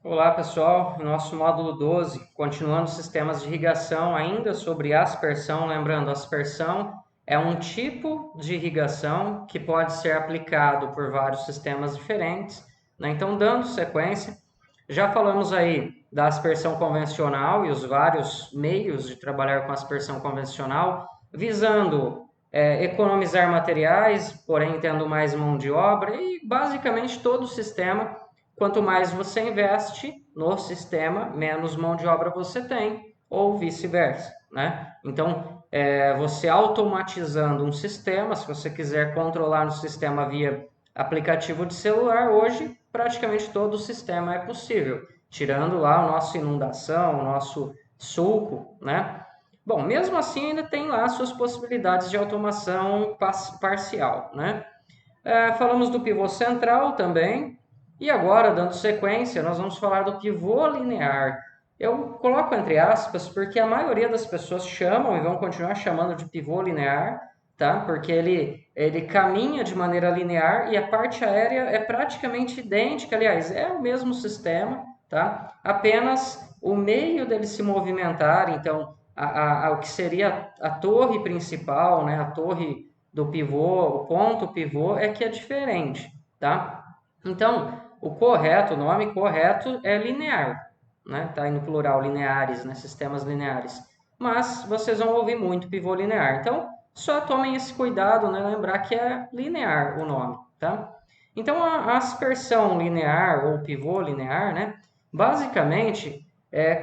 Olá pessoal, nosso módulo 12, continuando sistemas de irrigação, ainda sobre aspersão. Lembrando, aspersão é um tipo de irrigação que pode ser aplicado por vários sistemas diferentes, né? Então, dando sequência, já falamos aí da aspersão convencional e os vários meios de trabalhar com aspersão convencional, visando economizar materiais, porém tendo mais mão de obra e basicamente todo o sistema. Quanto mais você investe no sistema, menos mão de obra você tem, ou vice-versa, né? Então, você automatizando um sistema, se você quiser controlar no sistema via aplicativo de celular, hoje praticamente todo o sistema é possível, tirando lá o nosso inundação, o nosso sulco, né? Bom, mesmo assim ainda tem lá suas possibilidades de automação parcial, né? Falamos do pivô central também. E agora, dando sequência, nós vamos falar do pivô linear. Eu coloco entre aspas porque a maioria das pessoas chamam e vão continuar chamando de pivô linear, tá? Porque ele caminha de maneira linear e a parte aérea é praticamente idêntica. Aliás, é o mesmo sistema, tá? Apenas o meio dele se movimentar, então, o que seria a torre principal, né? A torre do pivô, o ponto pivô é que é diferente, tá? Então, o nome correto é linear, né? Tá aí no plural, lineares, né? Sistemas lineares. Mas vocês vão ouvir muito pivô linear. Então, só tomem esse cuidado, né? Lembrar que é linear o nome, tá? Então, a aspersão linear ou pivô linear, né? Basicamente,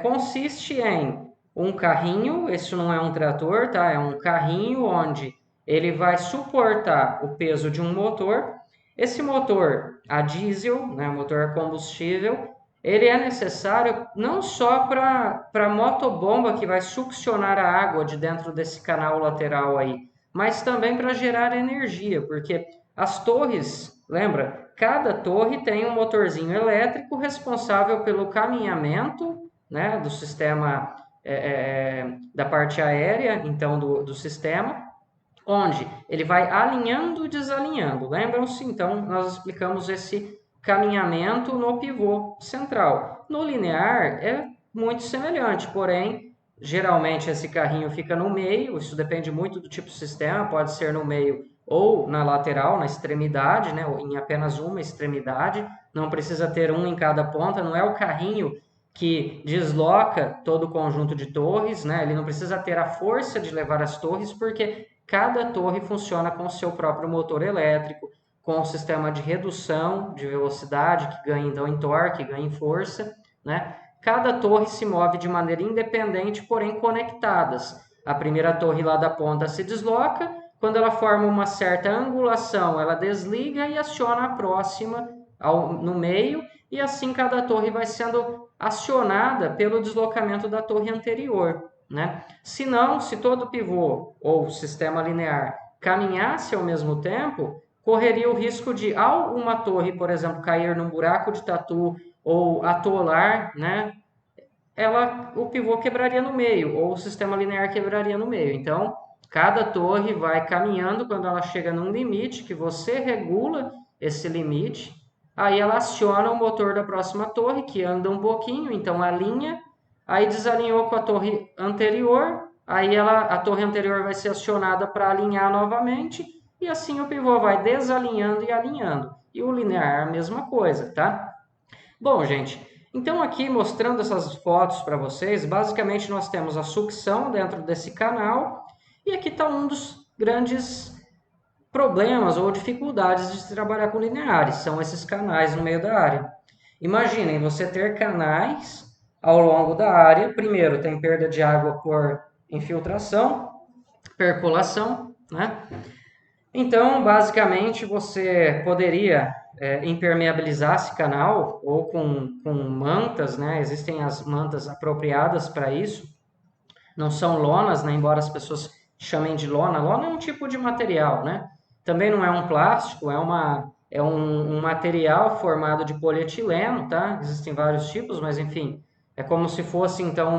consiste em um carrinho, esse não é um trator, tá? É um carrinho onde ele vai suportar o peso de um motor. Esse motor a diesel, né, motor a combustível, ele é necessário não só para a motobomba que vai succionar a água de dentro desse canal lateral aí, mas também para gerar energia, porque as torres, lembra, cada torre tem um motorzinho elétrico responsável pelo caminhamento, né, do sistema da parte aérea, então do sistema, onde ele vai alinhando e desalinhando. Lembram-se? Então, nós explicamos esse caminhamento no pivô central. No linear é muito semelhante, porém, geralmente esse carrinho fica no meio, isso depende muito do tipo de sistema, pode ser no meio ou na lateral, na extremidade, né, ou em apenas uma extremidade, não precisa ter um em cada ponta, não é o carrinho que desloca todo o conjunto de torres, né? Ele não precisa ter a força de levar as torres, porque cada torre funciona com o seu próprio motor elétrico, com o sistema de redução de velocidade, que ganha então em torque, ganha em força, né? Cada torre se move de maneira independente, porém conectadas. A primeira torre lá da ponta se desloca, quando ela forma uma certa angulação, ela desliga e aciona a próxima no meio, e assim cada torre vai sendo acionada pelo deslocamento da torre anterior, né? Se não, se todo pivô ou sistema linear caminhasse ao mesmo tempo, correria o risco de, ao uma torre, por exemplo, cair num buraco de tatu ou atolar, né? O pivô quebraria no meio, ou o sistema linear quebraria no meio. Então, cada torre vai caminhando quando ela chega num limite, que você regula esse limite, aí ela aciona o motor da próxima torre, que anda um pouquinho, então alinha, aí desalinhou com a torre anterior, aí a torre anterior vai ser acionada para alinhar novamente, e assim o pivô vai desalinhando e alinhando. E o linear é a mesma coisa, tá? Bom, gente, então aqui mostrando essas fotos para vocês, basicamente nós temos a sucção dentro desse canal e aqui está um dos grandes problemas ou dificuldades de se trabalhar com lineares, são esses canais no meio da área. Imaginem você ter canais ao longo da área, primeiro tem perda de água por infiltração, percolação, né? Então, basicamente, você poderia impermeabilizar esse canal ou com mantas, né? Existem as mantas apropriadas para isso. Não são lonas, né? Embora as pessoas chamem de lona. Lona é um tipo de material, né? Também não é um plástico, é um material formado de polietileno, tá? Existem vários tipos, mas enfim, é como se fosse então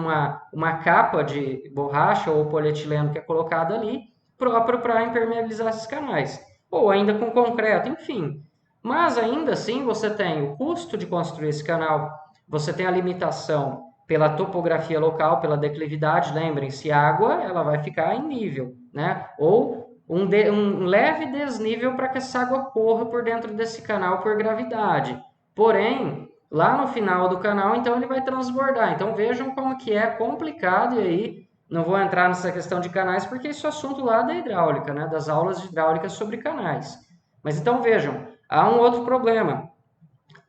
uma capa de borracha ou polietileno que é colocada ali, próprio para impermeabilizar esses canais. Ou ainda com concreto, enfim. Mas ainda assim você tem o custo de construir esse canal, você tem a limitação pela topografia local, pela declividade, lembrem-se, água ela vai ficar em nível, né? Ou um leve desnível para que essa água corra por dentro desse canal por gravidade. Porém, lá no final do canal, então ele vai transbordar. Então vejam como que é complicado, e aí não vou entrar nessa questão de canais, porque isso é assunto lá da hidráulica, né? Das aulas de hidráulica sobre canais. Mas então vejam, há um outro problema.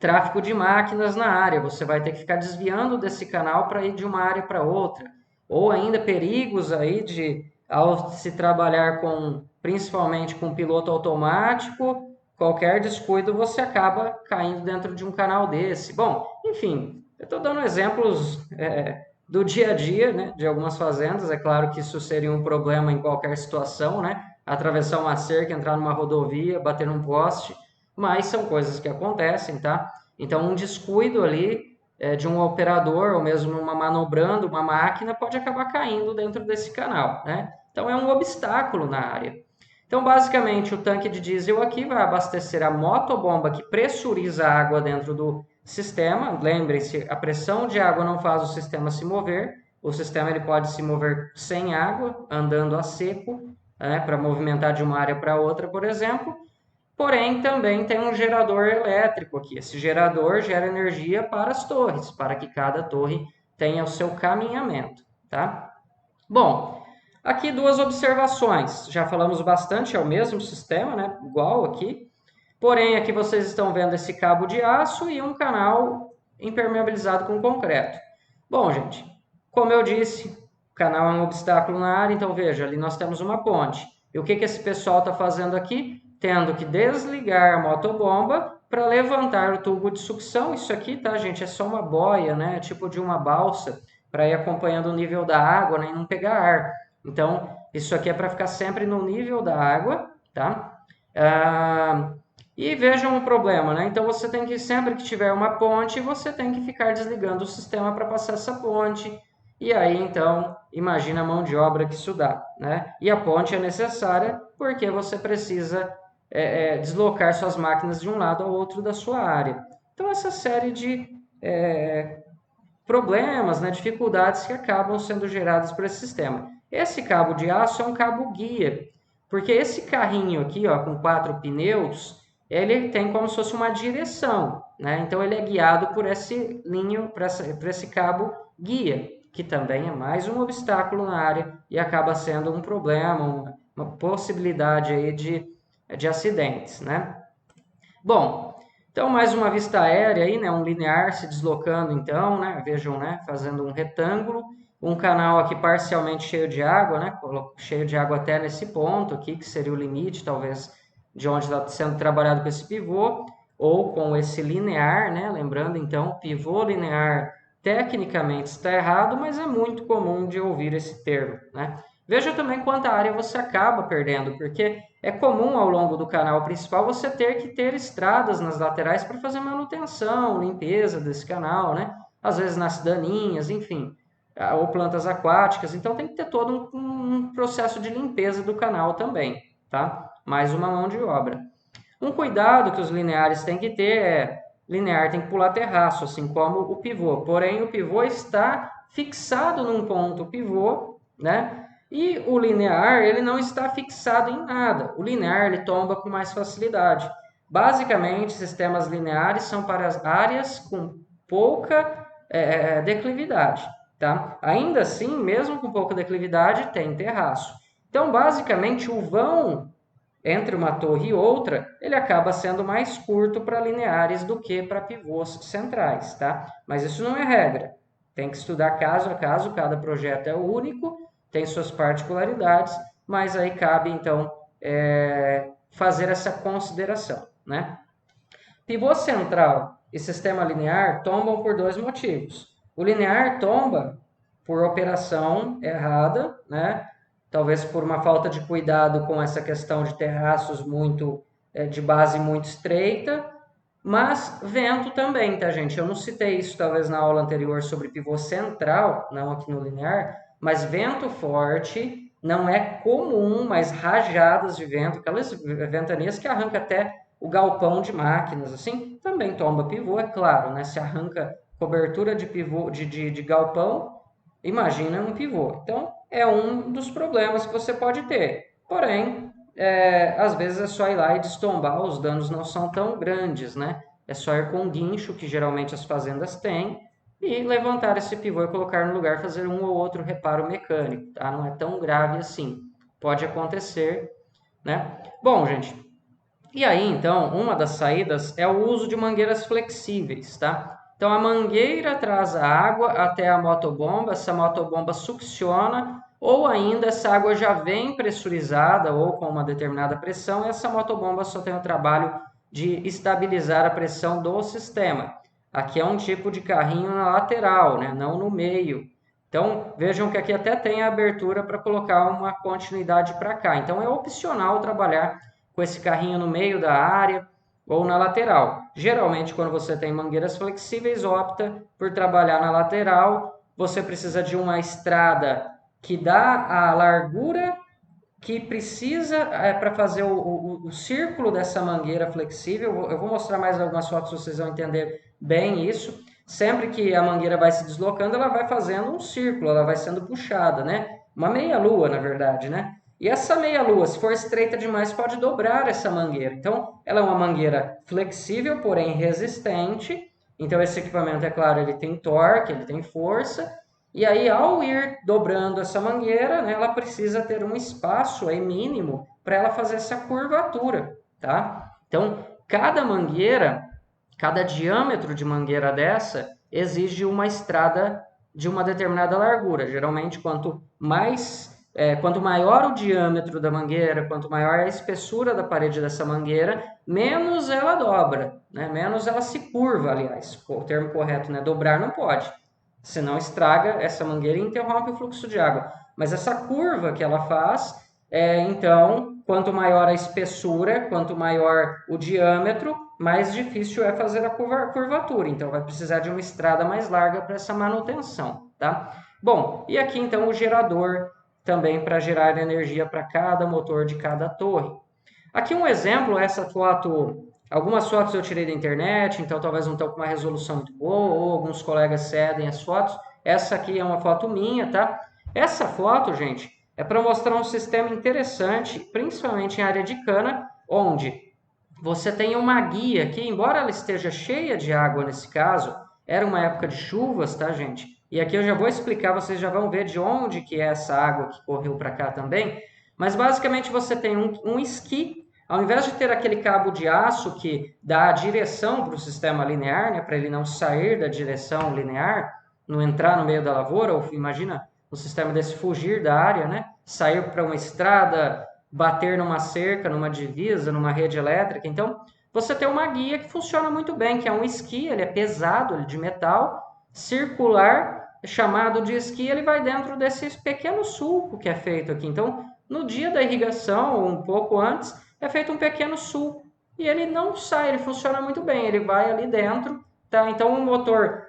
Tráfego de máquinas na área, você vai ter que ficar desviando desse canal para ir de uma área para outra. Ou ainda perigos aí de, ao se trabalhar com, principalmente com piloto automático, qualquer descuido você acaba caindo dentro de um canal desse. Bom, enfim, eu estou dando exemplos do dia a dia, né, de algumas fazendas. É claro que isso seria um problema em qualquer situação, né? Atravessar uma cerca, entrar numa rodovia, bater num poste, mas são coisas que acontecem, tá? Então, um descuido ali de um operador, ou mesmo uma manobrando uma máquina, pode acabar caindo dentro desse canal, né? Então, é um obstáculo na área. Então, basicamente, o tanque de diesel aqui vai abastecer a motobomba que pressuriza a água dentro do sistema. Lembrem-se, a pressão de água não faz o sistema se mover. O sistema ele pode se mover sem água, andando a seco, né, para movimentar de uma área para outra, por exemplo. Porém, também tem um gerador elétrico aqui. Esse gerador gera energia para as torres, para que cada torre tenha o seu caminhamento, tá? Bom, aqui duas observações. Já falamos bastante, é o mesmo sistema, né? Igual aqui. Porém, aqui vocês estão vendo esse cabo de aço e um canal impermeabilizado com concreto. Bom, gente, como eu disse, o canal é um obstáculo na área, então veja, ali nós temos uma ponte. E o que esse pessoal está fazendo aqui? Tendo que desligar a motobomba para levantar o tubo de sucção. Isso aqui, tá, gente, é só uma boia, né? Tipo de uma balsa, para ir acompanhando o nível da água, né, e não pegar ar. Então, isso aqui é para ficar sempre no nível da água, tá? E vejam o problema, né? Então você tem que, sempre que tiver uma ponte, você tem que ficar desligando o sistema para passar essa ponte. E aí, então, imagina a mão de obra que isso dá, né? E a ponte é necessária porque você precisa deslocar suas máquinas de um lado ao outro da sua área. Então, essa série de problemas, né, dificuldades que acabam sendo geradas por esse sistema. Esse cabo de aço é um cabo guia, porque esse carrinho aqui, ó, com 4 pneus, ele tem como se fosse uma direção, né? Então ele é guiado por esse linho, por esse cabo guia, que também é mais um obstáculo na área e acaba sendo um problema, uma possibilidade aí de acidentes, né? Bom, então mais uma vista aérea aí, né? Um linear se deslocando então, né? Vejam, né? Fazendo um retângulo, um canal aqui parcialmente cheio de água, né? Cheio de água até nesse ponto aqui, que seria o limite, talvez, de onde está sendo trabalhado com esse pivô, ou com esse linear, né? Lembrando, então, pivô linear tecnicamente está errado, mas é muito comum de ouvir esse termo, né? Veja também quanta área você acaba perdendo, porque é comum ao longo do canal principal você ter que ter estradas nas laterais para fazer manutenção, limpeza desse canal, né? Às vezes nas daninhas, enfim, ou plantas aquáticas. Então tem que ter todo um processo de limpeza do canal também, tá? Mais uma mão de obra. Um cuidado que os lineares têm que ter é, linear tem que pular terraço, assim como o pivô. Porém, o pivô está fixado num ponto pivô, né? E o linear, ele não está fixado em nada. O linear, ele tomba com mais facilidade. Basicamente, sistemas lineares são para as áreas com pouca declividade, tá? Ainda assim, mesmo com pouca declividade, tem terraço. Então, basicamente, o vão entre uma torre e outra, ele acaba sendo mais curto para lineares do que para pivôs centrais, tá? Mas isso não é regra. Tem que estudar caso a caso, cada projeto é único, tem suas particularidades, mas aí cabe, então, fazer essa consideração, né? Pivô central e sistema linear tombam por dois motivos. O linear tomba por operação errada, né? Talvez por uma falta de cuidado com essa questão de terraços muito de base muito estreita, mas vento também, tá, gente? Eu não citei isso talvez na aula anterior sobre pivô central, não aqui no linear, mas vento forte não é comum, mas rajadas de vento, aquelas ventanias que arranca até o galpão de máquinas, assim, também tomba pivô, é claro, né? Se arranca cobertura de pivô, de galpão, imagina um pivô. Então, é um dos problemas que você pode ter. Porém, às vezes é só ir lá e destombar, os danos não são tão grandes, né? É só ir com guincho, que geralmente as fazendas têm, e levantar esse pivô e colocar no lugar, fazer um ou outro reparo mecânico, tá? Não é tão grave assim. Pode acontecer, né? Bom, gente, e aí, então, uma das saídas é o uso de mangueiras flexíveis, tá? Então, a mangueira traz a água até a motobomba, essa motobomba succiona, ou ainda essa água já vem pressurizada ou com uma determinada pressão, e essa motobomba só tem o trabalho de estabilizar a pressão do sistema. Aqui é um tipo de carrinho na lateral, né? Não no meio. Então, vejam que aqui até tem a abertura para colocar uma continuidade para cá. Então, é opcional trabalhar com esse carrinho no meio da área ou na lateral. Geralmente, quando você tem mangueiras flexíveis, opta por trabalhar na lateral. Você precisa de uma estrada que dá a largura que precisa para fazer o círculo dessa mangueira flexível. Eu vou mostrar mais algumas fotos, vocês vão entender bem isso. Sempre que a mangueira vai se deslocando, ela vai fazendo um círculo, ela vai sendo puxada, né? Uma meia-lua, na verdade, né? E essa meia-lua, se for estreita demais, pode dobrar essa mangueira. Então, ela é uma mangueira flexível, porém resistente. Então, esse equipamento, é claro, ele tem torque, ele tem força. E aí, ao ir dobrando essa mangueira, né, ela precisa ter um espaço aí mínimo para ela fazer essa curvatura, tá? Então, cada mangueira, cada diâmetro de mangueira dessa exige uma estrada de uma determinada largura. Geralmente, quanto maior o diâmetro da mangueira, quanto maior a espessura da parede dessa mangueira, menos ela dobra, né? Menos ela se curva, aliás. O termo correto, né? Dobrar não pode, senão estraga essa mangueira e interrompe o fluxo de água. Mas essa curva que ela faz, então, quanto maior a espessura, quanto maior o diâmetro, mais difícil é fazer a curvatura. Então, vai precisar de uma estrada mais larga para essa manutenção, tá? Bom, e aqui então o gerador também para gerar energia para cada motor de cada torre. Aqui um exemplo, essa foto, algumas fotos eu tirei da internet, então talvez não estão com uma resolução muito boa, ou alguns colegas cedem as fotos. Essa aqui é uma foto minha, tá? Essa foto, gente, é para mostrar um sistema interessante, principalmente em área de cana, onde você tem uma guia que, embora ela esteja cheia de água nesse caso, era uma época de chuvas, tá, gente? E aqui eu já vou explicar, vocês já vão ver de onde que é essa água que correu para cá também. Mas basicamente você tem um esqui, ao invés de ter aquele cabo de aço que dá a direção para o sistema linear, né, para ele não sair da direção linear, não entrar no meio da lavoura, ou imagina um sistema desse fugir da área, né, sair para uma estrada, bater numa cerca, numa divisa, numa rede elétrica. Então, você tem uma guia que funciona muito bem, que é um esqui, ele é pesado, ele é de metal, circular, chamado de esqui, ele vai dentro desse pequeno sulco que é feito aqui. Então, no dia da irrigação, ou um pouco antes, é feito um pequeno sulco. E ele não sai, ele funciona muito bem, ele vai ali dentro, tá? Então, o motor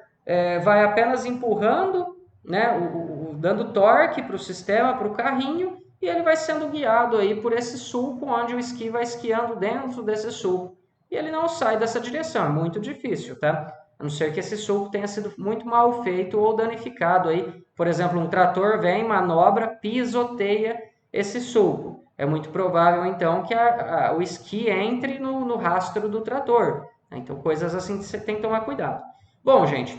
vai apenas empurrando, né, dando torque para o sistema, para o carrinho, e ele vai sendo guiado aí por esse sulco, onde o esqui vai esquiando dentro desse sulco. E ele não sai dessa direção, é muito difícil, tá? A não ser que esse sulco tenha sido muito mal feito ou danificado aí. Por exemplo, um trator vem, manobra, pisoteia esse sulco. É muito provável, então, que o esqui entre no rastro do trator. Então, coisas assim que você tem que tomar cuidado. Bom, gente,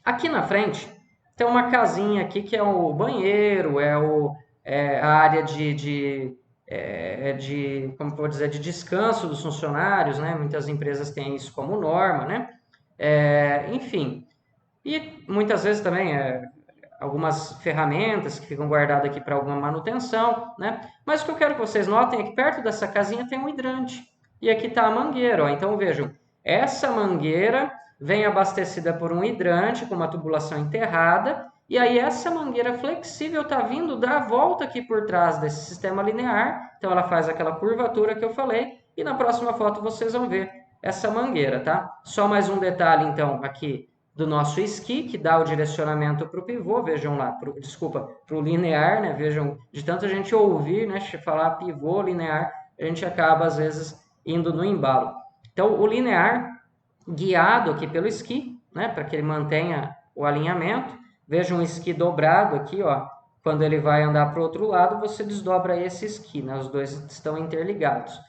aqui na frente tem uma casinha aqui que é o banheiro, a área como vou dizer, de descanso dos funcionários, né? Muitas empresas têm isso como norma, né? Enfim, e muitas vezes também algumas ferramentas que ficam guardadas aqui para alguma manutenção, né? Mas o que eu quero que vocês notem é que perto dessa casinha tem um hidrante. E aqui está a mangueira, ó. Então vejam, essa mangueira vem abastecida por um hidrante com uma tubulação enterrada, e aí essa mangueira flexível está vindo dar a volta aqui por trás desse sistema linear, então ela faz aquela curvatura que eu falei, e na próxima foto vocês vão ver essa mangueira, tá? Só mais um detalhe então aqui do nosso esqui, que dá o direcionamento para o pivô, vejam lá, para o linear, né? Vejam, de tanta gente ouvir, né, falar pivô, linear, a gente acaba às vezes indo no embalo. Então, o linear, guiado aqui pelo esqui, né, para que ele mantenha o alinhamento. Veja um esqui dobrado aqui, ó. Quando ele vai andar para o outro lado, você desdobra esse esqui, né? Os dois estão interligados.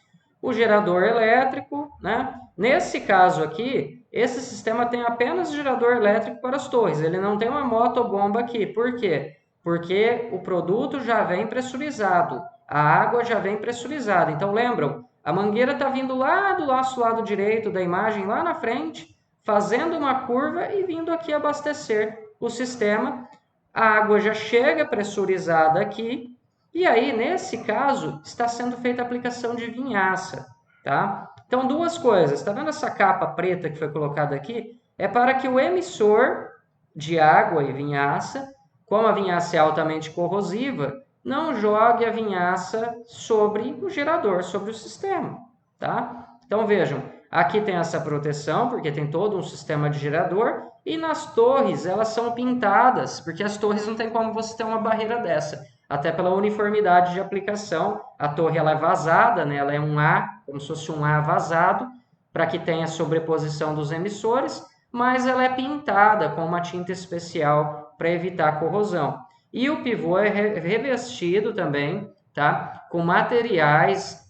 O gerador elétrico, né? Nesse caso aqui, esse sistema tem apenas gerador elétrico para as torres. Ele não tem uma motobomba aqui. Por quê? Porque o produto já vem pressurizado. A água já vem pressurizada. Então, lembram? A mangueira está vindo lá do nosso lado direito da imagem, lá na frente, fazendo uma curva e vindo aqui abastecer o sistema. A água já chega pressurizada aqui, e aí, nesse caso, está sendo feita a aplicação de vinhaça, tá? Então, duas coisas. Está vendo essa capa preta que foi colocada aqui? É para que o emissor de água e vinhaça, como a vinhaça é altamente corrosiva, não jogue a vinhaça sobre o gerador, sobre o sistema, tá? Então, vejam, aqui tem essa proteção, porque tem todo um sistema de gerador, e nas torres, elas são pintadas, porque as torres não tem como você ter uma barreira dessa. Até pela uniformidade de aplicação, a torre ela é vazada, né? Ela é um A, como se fosse um A vazado, para que tenha sobreposição dos emissores, mas ela é pintada com uma tinta especial para evitar corrosão. E o pivô é revestido também, tá? Com materiais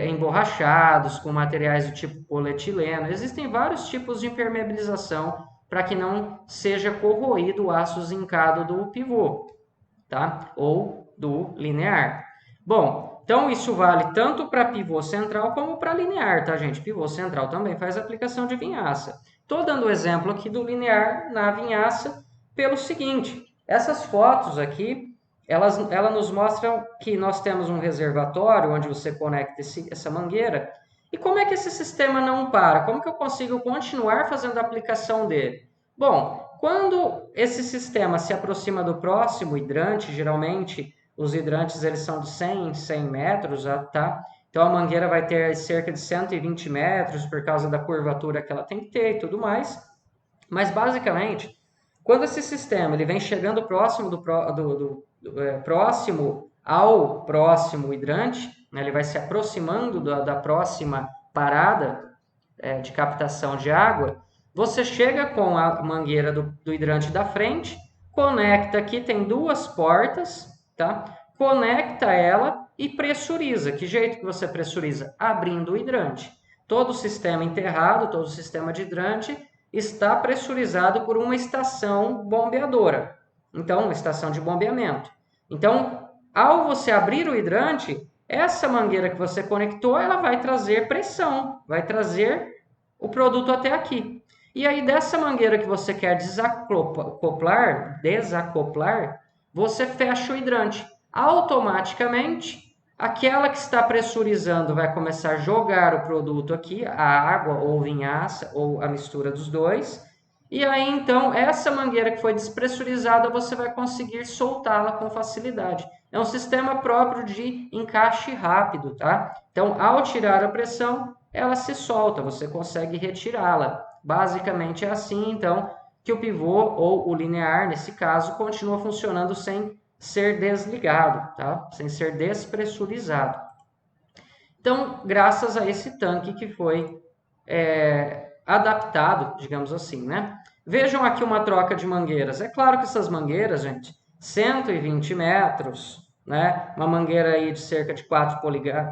emborrachados, com materiais do tipo polietileno. Existem vários tipos de impermeabilização para que não seja corroído o aço zincado do pivô, tá? Ou do linear. Bom, então isso vale tanto para pivô central como para linear, tá, gente? Pivô central também faz aplicação de vinhaça. Estou dando o exemplo aqui do linear na vinhaça pelo seguinte: essas fotos aqui, elas nos mostram que nós temos um reservatório onde você conecta essa mangueira. E como é que esse sistema não para? Como que eu consigo continuar fazendo a aplicação dele? Bom, quando esse sistema se aproxima do próximo hidrante, geralmente os hidrantes eles são de 100 em 100 metros, tá? Então a mangueira vai ter cerca de 120 metros por causa da curvatura que ela tem que ter e tudo mais. Mas basicamente, quando esse sistema ele vem chegando próximo próximo ao próximo hidrante, né, ele vai se aproximando da próxima parada de captação de água, você chega com a mangueira do hidrante da frente, conecta aqui, tem duas portas, tá? Conecta ela e pressuriza. Que jeito que você pressuriza? Abrindo o hidrante. Todo o sistema enterrado, todo o sistema de hidrante está pressurizado por uma estação bombeadora. Então, uma estação de bombeamento. Então, ao você abrir o hidrante, essa mangueira que você conectou, ela vai trazer pressão, vai trazer o produto até aqui. E aí, dessa mangueira que você quer desacoplar, você fecha o hidrante. Automaticamente, aquela que está pressurizando vai começar a jogar o produto aqui, a água ou vinhaça, ou a mistura dos dois. E aí, então, essa mangueira que foi despressurizada, você vai conseguir soltá-la com facilidade. É um sistema próprio de encaixe rápido, tá? Então, ao tirar a pressão, ela se solta, você consegue retirá-la. Basicamente é assim, então, que o pivô ou o linear, nesse caso, continua funcionando sem ser desligado, tá? Sem ser despressurizado. Então, graças a esse tanque que foi adaptado, digamos assim, né? Vejam aqui uma troca de mangueiras. É claro que essas mangueiras, gente, 120 metros, né? Uma mangueira aí de cerca de 4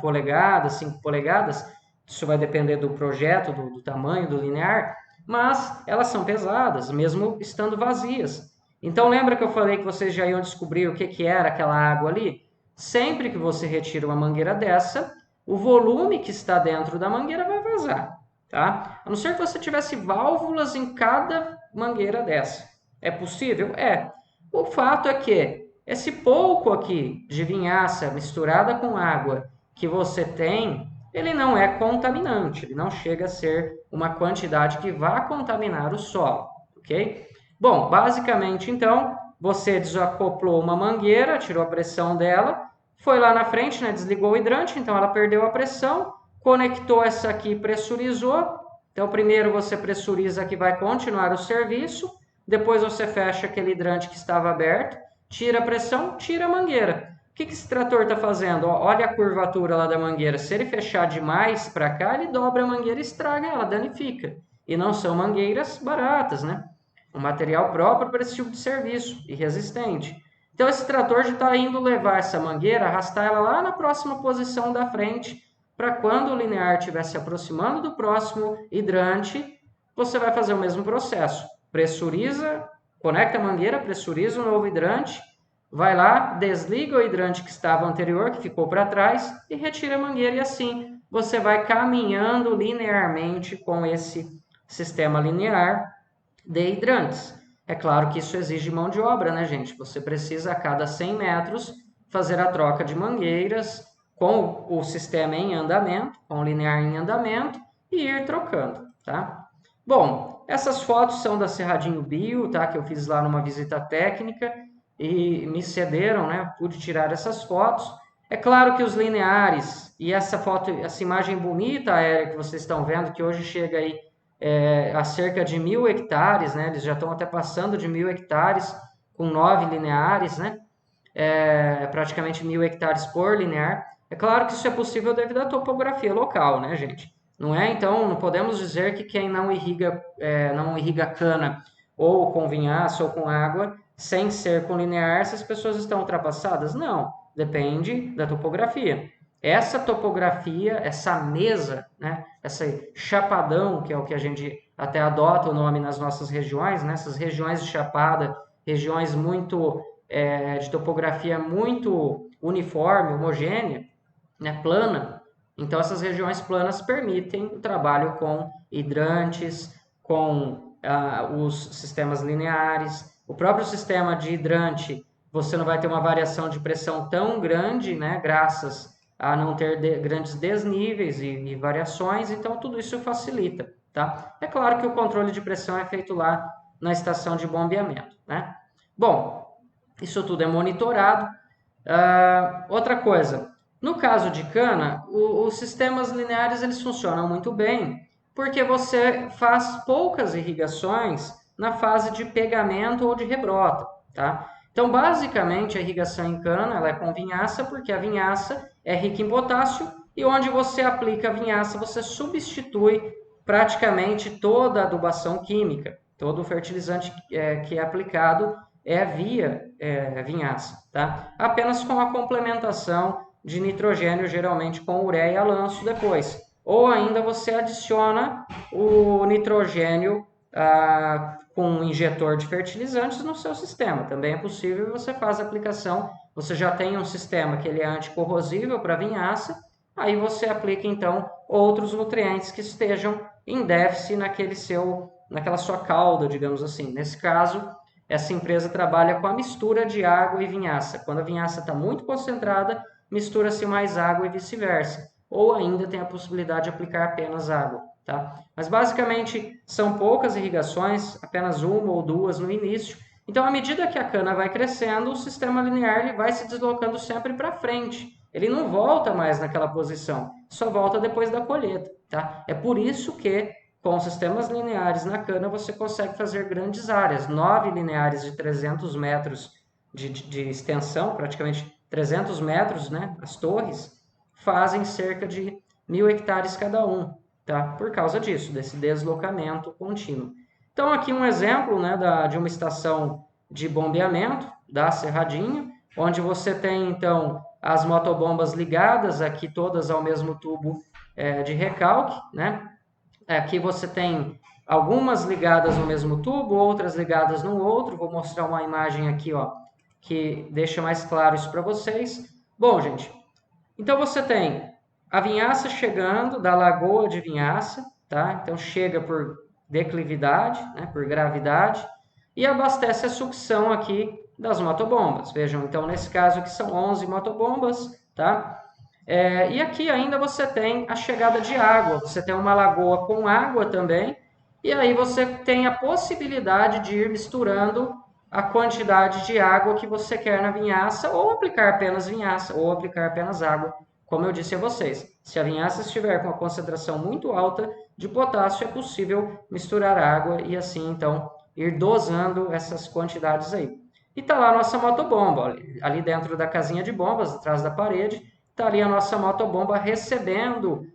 polegadas, 5 polegadas, isso vai depender do projeto, do tamanho do linear, mas elas são pesadas, mesmo estando vazias. Então, lembra que eu falei que vocês já iam descobrir o que era aquela água ali? Sempre que você retira uma mangueira dessa, o volume que está dentro da mangueira vai vazar, tá? A não ser que você tivesse válvulas em cada mangueira dessa. É possível? É. O fato é que esse pouco aqui de vinhaça misturada com água que você tem, ele não é contaminante, ele não chega a ser uma quantidade que vá contaminar o solo, ok? Bom, basicamente, então, você desacoplou uma mangueira, tirou a pressão dela, foi lá na frente, né, desligou o hidrante, então ela perdeu a pressão, conectou essa aqui, pressurizou. Então, primeiro você pressuriza que vai continuar o serviço, depois você fecha aquele hidrante que estava aberto, tira a pressão, tira a mangueira. O que esse trator está fazendo? Olha a curvatura lá da mangueira. Se ele fechar demais para cá, ele dobra a mangueira e estraga ela, danifica. e não são mangueiras baratas, né? Um material próprio para esse tipo de serviço e resistente. Então esse trator já está indo levar essa mangueira, arrastar ela lá na próxima posição da frente, para quando o linear estiver se aproximando do próximo hidrante, você vai fazer o mesmo processo. Pressuriza, conecta a mangueira, pressuriza o novo hidrante, vai lá, desliga o hidrante que estava anterior, que ficou para trás, e retira a mangueira, e assim você vai caminhando linearmente com esse sistema linear de hidrantes. É claro que isso exige mão de obra, né, gente? Você precisa, a cada 100 metros, fazer a troca de mangueiras com o sistema em andamento, com o linear em andamento, e ir trocando, tá? Bom, essas fotos são da Cerradinho Bio, tá? Que eu fiz lá numa visita técnica e me cederam, né? Pude tirar essas fotos. É claro que os lineares e essa foto, essa imagem bonita aérea que vocês estão vendo, que hoje chega aí a cerca de 1.000 hectares, né? Eles já estão até passando de 1.000 hectares com 9 lineares, né? Praticamente 1.000 hectares por linear. É claro que isso é possível devido à topografia local, né, gente? Não é, então, não podemos dizer que quem não irriga cana ou com vinhaça ou com água, sem ser com linear, essas pessoas estão ultrapassadas? Não, depende da topografia. Essa topografia, essa mesa, né, esse chapadão, que é o que a gente até adota o nome nas nossas regiões, né, essas regiões de chapada, regiões muito de topografia muito uniforme, homogênea, né, plana. Então, essas regiões planas permitem o trabalho com hidrantes, com os sistemas lineares. O próprio sistema de hidrante, você não vai ter uma variação de pressão tão grande, né, graças a não ter grandes desníveis e variações, então tudo isso facilita, tá? É claro que o controle de pressão é feito lá na estação de bombeamento, né? Bom, isso tudo é monitorado. Outra coisa, no caso de cana, os sistemas lineares eles funcionam muito bem, porque você faz poucas irrigações na fase de pegamento ou de rebrota, tá? Então, basicamente, a irrigação em cana ela é com vinhaça, porque a vinhaça é rica em potássio, e onde você aplica a vinhaça, você substitui praticamente toda a adubação química, todo o fertilizante que é aplicado via vinhaça, tá? Apenas com a complementação de nitrogênio, geralmente com ureia lanço depois. Ou ainda você adiciona o nitrogênio com um injetor de fertilizantes no seu sistema. Também é possível e você faz a aplicação. Você já tem um sistema que ele é anticorrosível para vinhaça, aí você aplica então outros nutrientes que estejam em déficit naquela sua cauda, digamos assim. Nesse caso, essa empresa trabalha com a mistura de água e vinhaça. Quando a vinhaça está muito concentrada, mistura-se mais água e vice-versa. Ou ainda tem a possibilidade de aplicar apenas água. Tá? Mas basicamente são poucas irrigações, apenas uma ou duas no início. Então, à medida que a cana vai crescendo, o sistema linear ele vai se deslocando sempre para frente. Ele não volta mais naquela posição, só volta depois da colheita. Tá? É por isso que com sistemas lineares na cana, você consegue fazer grandes áreas. 9 lineares de 300 metros de extensão, praticamente 300 metros, né? As torres, fazem cerca de 1.000 hectares cada um, tá? Por causa disso, desse deslocamento contínuo. Então, aqui um exemplo, né, de uma estação de bombeamento da Cerradinho, onde você tem, então, as motobombas ligadas aqui todas ao mesmo tubo de recalque, né? Aqui você tem algumas ligadas no mesmo tubo, outras ligadas no outro. Vou mostrar uma imagem aqui, ó, que deixa mais claro isso para vocês. Bom, gente, então você tem a vinhaça chegando da lagoa de vinhaça, tá? Então chega por declividade, né, por gravidade, e abastece a sucção aqui das motobombas. Vejam, então nesse caso aqui são 11 motobombas, tá? E aqui ainda você tem a chegada de água, você tem uma lagoa com água também, e aí você tem a possibilidade de ir misturando a quantidade de água que você quer na vinhaça, ou aplicar apenas vinhaça, ou aplicar apenas água, como eu disse a vocês. Se a vinhaça estiver com uma concentração muito alta de potássio, é possível misturar água e assim, então, ir dosando essas quantidades aí. E tá lá a nossa motobomba, ali dentro da casinha de bombas, atrás da parede, está ali a nossa motobomba recebendo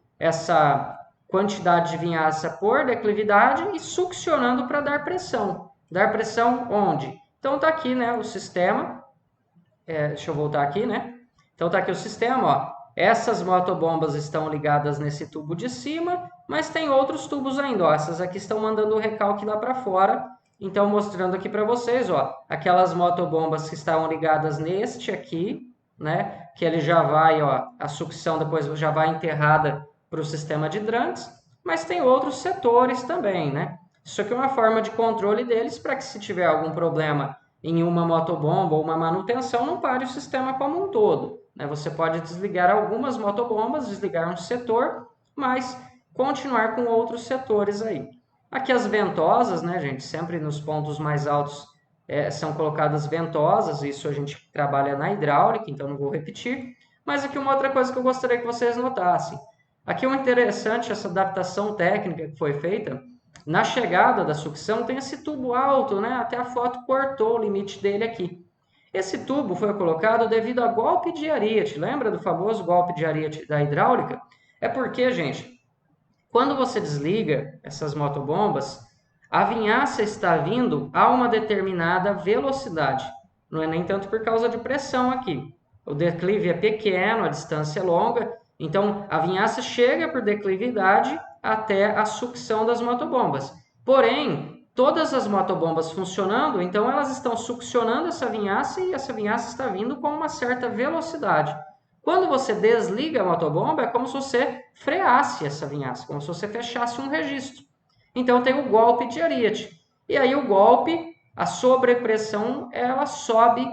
quantidade de vinhaça por declividade e succionando para dar pressão. Dar pressão onde? Então tá aqui, né, o sistema. Deixa eu voltar aqui, né? Então tá aqui o sistema, ó. Essas motobombas estão ligadas nesse tubo de cima, mas tem outros tubos ainda, ó. Essas aqui estão mandando o recalque lá para fora. Então, mostrando aqui para vocês, ó, aquelas motobombas que estavam ligadas neste aqui, né? Que ele já vai, ó, a sucção depois já vai enterrada para o sistema de hidrantes, mas tem outros setores também, né? Isso aqui é uma forma de controle deles para que se tiver algum problema em uma motobomba ou uma manutenção, não pare o sistema como um todo, né? Você pode desligar algumas motobombas, desligar um setor, mas continuar com outros setores aí. Aqui as ventosas, né, gente? Sempre nos pontos mais altos são colocadas ventosas, isso a gente trabalha na hidráulica, então não vou repetir. Mas aqui uma outra coisa que eu gostaria que vocês notassem. Aqui é interessante essa adaptação técnica que foi feita. Na chegada da sucção tem esse tubo alto, né? Até a foto cortou o limite dele aqui. Esse tubo foi colocado devido a golpe de ariete. Lembra do famoso golpe de ariete da hidráulica? É porque, gente, quando você desliga essas motobombas, a vinhaça está vindo a uma determinada velocidade. Não é nem tanto por causa de pressão aqui. O declive é pequeno, a distância é longa, então a vinhaça chega por declividade até a sucção das motobombas. Porém, todas as motobombas funcionando, então elas estão succionando essa vinhaça e essa vinhaça está vindo com uma certa velocidade. Quando você desliga a motobomba, é como se você freasse essa vinhaça, como se você fechasse um registro. Então tem o golpe de ariete. E aí o golpe, a sobrepressão, ela sobe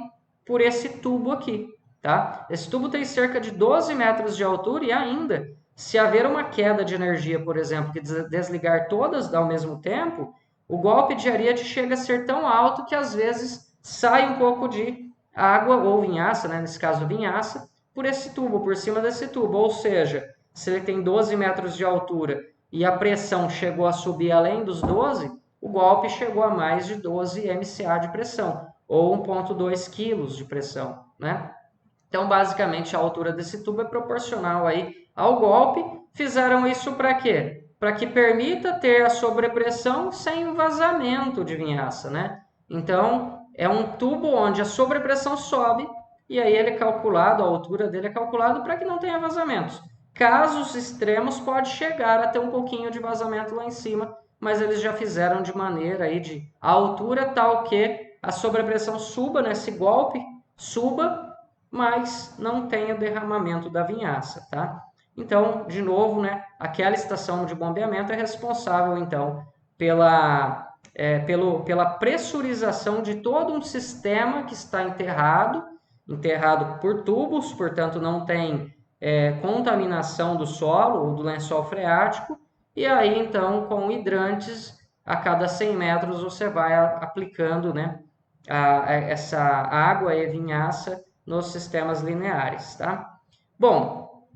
por esse tubo aqui, tá? Esse tubo tem cerca de 12 metros de altura e ainda, se haver uma queda de energia, por exemplo, que desligar todas ao mesmo tempo, o golpe de ariete chega a ser tão alto que às vezes sai um pouco de água ou vinhaça, né? Nesse caso vinhaça, por esse tubo, por cima desse tubo. Ou seja, se ele tem 12 metros de altura e a pressão chegou a subir além dos 12, o golpe chegou a mais de 12 MCA de pressão, ou 1,2 quilos de pressão, né? Então, basicamente, a altura desse tubo é proporcional aí ao golpe. Fizeram isso para quê? Para que permita ter a sobrepressão sem vazamento de vinhaça, né? Então, é um tubo onde a sobrepressão sobe e aí ele é calculado, a altura dele é calculado para que não tenha vazamentos. Casos extremos pode chegar a ter um pouquinho de vazamento lá em cima, mas eles já fizeram de maneira aí de altura tal que a sobrepressão suba nesse golpe, suba, mas não tenha derramamento da vinhaça, tá? Então, de novo, né, aquela estação de bombeamento é responsável, então, pela pressurização de todo um sistema que está enterrado por tubos, portanto, não tem contaminação do solo ou do lençol freático, e aí, então, com hidrantes, a cada 100 metros você vai aplicando, né, essa água e vinhaça nos sistemas lineares, tá? Bom,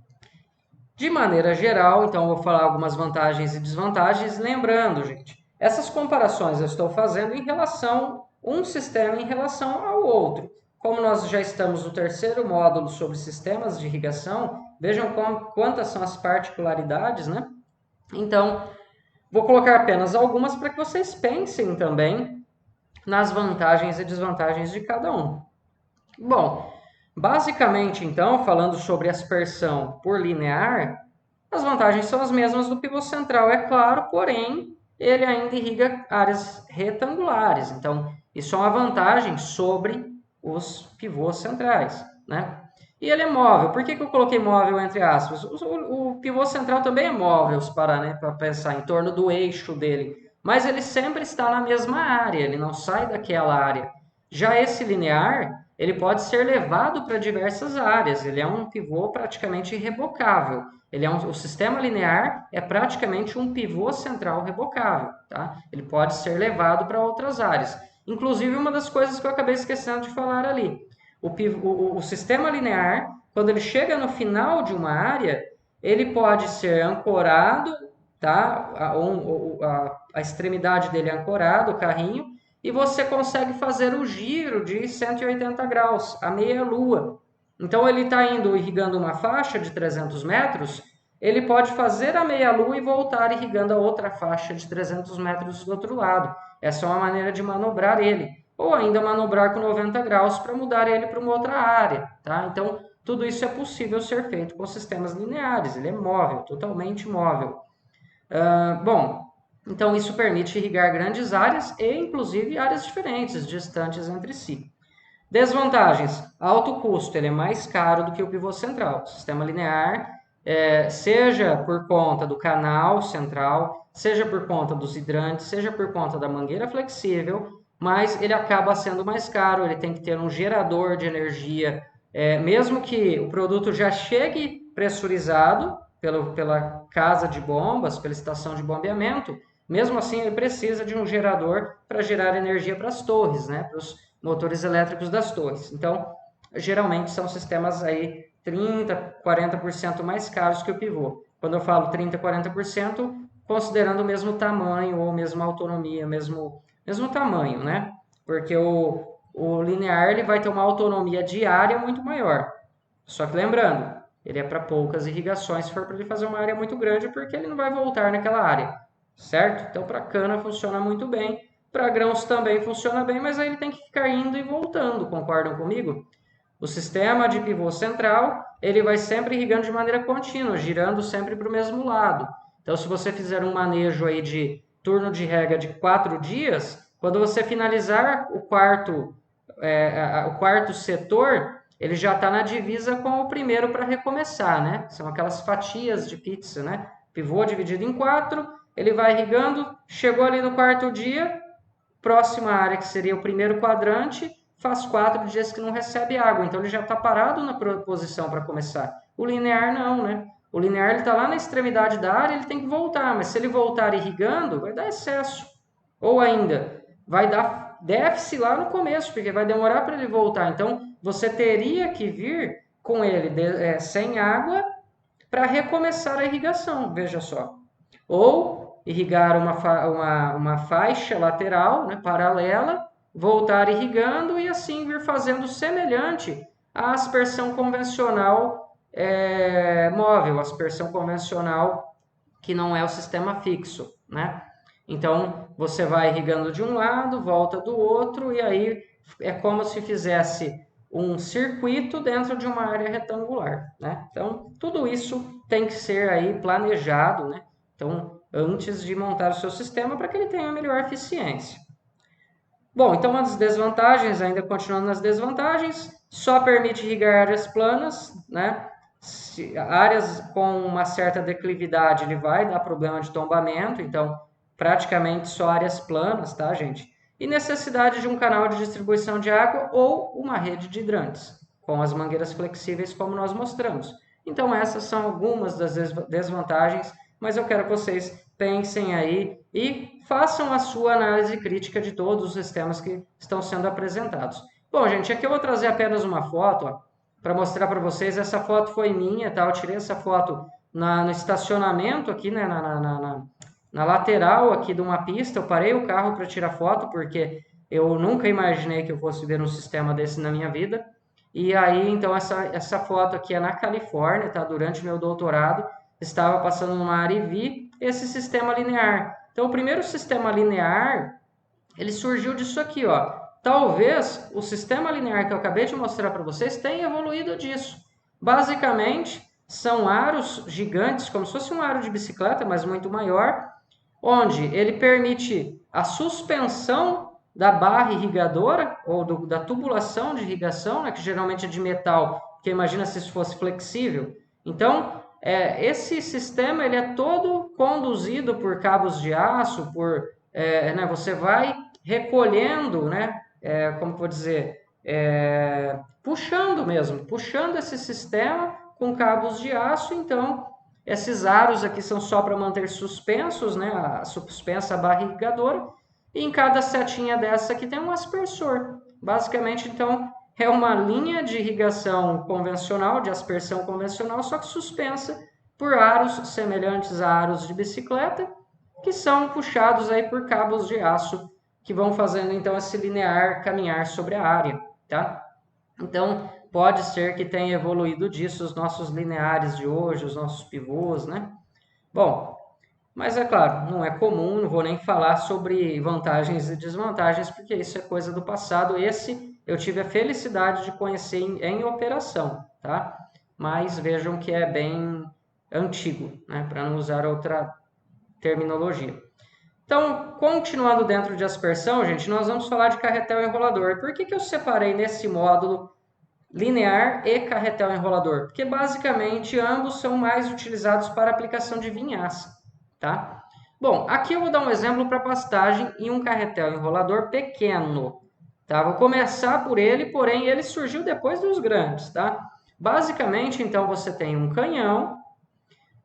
de maneira geral, então eu vou falar algumas vantagens e desvantagens, lembrando, gente, essas comparações eu estou fazendo em relação um sistema em relação ao outro. Como nós já estamos no terceiro módulo sobre sistemas de irrigação, vejam quantas são as particularidades, né? Então, vou colocar apenas algumas para que vocês pensem também nas vantagens e desvantagens de cada um. Bom, basicamente, então, falando sobre aspersão por linear, as vantagens são as mesmas do pivô central, é claro, porém, ele ainda irriga áreas retangulares. Então, isso é uma vantagem sobre os pivôs centrais, né? E ele é móvel. Por que eu coloquei móvel entre aspas? O pivô central também é móvel, para pensar em torno do eixo dele. Mas ele sempre está na mesma área, ele não sai daquela área. Já esse linear, ele pode ser levado para diversas áreas. Ele é um pivô praticamente irrebocável. O sistema linear é praticamente um pivô central rebocável, tá? Ele pode ser levado para outras áreas. Inclusive, uma das coisas que eu acabei esquecendo de falar ali. O sistema linear, quando ele chega no final de uma área, ele pode ser ancorado, tá? A extremidade dele é ancorada, o carrinho, e você consegue fazer o giro de 180 graus, a meia lua. Então, ele está irrigando uma faixa de 300 metros, ele pode fazer a meia-lua e voltar irrigando a outra faixa de 300 metros do outro lado. Essa é uma maneira de manobrar ele. Ou ainda manobrar com 90 graus para mudar ele para uma outra área. Tá? Então, tudo isso é possível ser feito com sistemas lineares. Ele é móvel, totalmente móvel. Bom, então isso permite irrigar grandes áreas e, inclusive, áreas diferentes, distantes entre si. Desvantagens: alto custo, ele é mais caro do que o pivô central. O sistema linear, seja por conta do canal central, seja por conta dos hidrantes, seja por conta da mangueira flexível, mas ele acaba sendo mais caro, ele tem que ter um gerador de energia, mesmo que o produto já chegue pressurizado pela casa de bombas, pela estação de bombeamento, mesmo assim ele precisa de um gerador para gerar energia para as torres, né, para os motores elétricos das torres. Então, geralmente são sistemas aí 30%, 40% mais caros que o pivô. Quando eu falo 30%, 40%, considerando o mesmo tamanho ou mesma autonomia, mesmo tamanho, né? Porque o linear ele vai ter uma autonomia diária muito maior. Só que lembrando, ele é para poucas irrigações se for para ele fazer uma área muito grande, porque ele não vai voltar naquela área, certo? Então, para cana funciona muito bem, para grãos também funciona bem, mas aí ele tem que ficar indo e voltando, concordam comigo? O sistema de pivô central, ele vai sempre irrigando de maneira contínua, girando sempre para o mesmo lado. Então, se você fizer um manejo aí de turno de rega de 4 dias, quando você finalizar o quarto setor, ele já está na divisa com o primeiro para recomeçar, né? São aquelas fatias de pizza, né? Pivô dividido em 4, ele vai irrigando, chegou ali no quarto dia, próxima área, que seria o primeiro quadrante, faz 4 dias que não recebe água, então ele já está parado na posição para começar. O linear não, né? O linear está lá na extremidade da área, ele tem que voltar, mas se ele voltar irrigando, vai dar excesso. Ou ainda, vai dar déficit lá no começo, porque vai demorar para ele voltar. Então, você teria que vir com ele sem água para recomeçar a irrigação, veja só. Ou irrigar uma faixa lateral, né, paralela, voltar irrigando e assim vir fazendo semelhante à aspersão convencional móvel, aspersão convencional que não é o sistema fixo, né? Então, você vai irrigando de um lado, volta do outro, e aí é como se fizesse um circuito dentro de uma área retangular, né? Então, tudo isso tem que ser aí planejado, né? Então, antes de montar o seu sistema para que ele tenha melhor eficiência. Bom, então as desvantagens, ainda continuando nas desvantagens, só permite irrigar áreas planas, né? Áreas com uma certa declividade, ele vai dar problema de tombamento, então praticamente só áreas planas, tá, gente? E necessidade de um canal de distribuição de água ou uma rede de hidrantes, com as mangueiras flexíveis como nós mostramos. Então essas são algumas das desvantagens, mas eu quero que vocês pensem aí e façam a sua análise crítica de todos os sistemas que estão sendo apresentados. Bom, gente, aqui eu vou trazer apenas uma foto para mostrar para vocês. Essa foto foi minha, tá? Eu tirei essa foto no estacionamento aqui, né? Na lateral aqui de uma pista. Eu parei o carro para tirar foto porque eu nunca imaginei que eu fosse ver um sistema desse na minha vida. E aí, então, essa foto aqui é na Califórnia, tá? Durante meu doutorado, estava passando numa área e vi esse sistema linear. Então, o primeiro sistema linear, ele surgiu disso aqui, ó. Talvez o sistema linear que eu acabei de mostrar para vocês tenha evoluído disso. Basicamente, são aros gigantes, como se fosse um aro de bicicleta, mas muito maior, onde ele permite a suspensão da barra irrigadora, ou da tubulação de irrigação, né, que geralmente é de metal, porque imagina se isso fosse flexível. Então, esse sistema ele é todo conduzido por cabos de aço, né, você vai recolhendo, né, como vou dizer, puxando esse sistema com cabos de aço. Então, esses aros aqui são só para manter suspensos, né, a suspensa barra irrigadora, e em cada setinha dessa aqui tem um aspersor. Basicamente, então, é uma linha de irrigação convencional, de aspersão convencional, só que suspensa por aros semelhantes a aros de bicicleta, que são puxados aí por cabos de aço, que vão fazendo então esse linear caminhar sobre a área, tá? Então, pode ser que tenha evoluído disso os nossos lineares de hoje, os nossos pivôs, né? Bom, mas é claro, não é comum, não vou nem falar sobre vantagens e desvantagens, porque isso é coisa do passado. Esse eu tive a felicidade de conhecer em operação, tá? Mas vejam que é bem antigo, né? Para não usar outra terminologia. Então, continuando dentro de aspersão, gente, nós vamos falar de carretel enrolador. Por que eu separei nesse módulo linear e carretel enrolador? Porque basicamente ambos são mais utilizados para aplicação de vinhaça, tá? Bom, aqui eu vou dar um exemplo para pastagem em um carretel enrolador pequeno, tá? Vou começar por ele, porém ele surgiu depois dos grandes, tá? Basicamente, então, você tem um canhão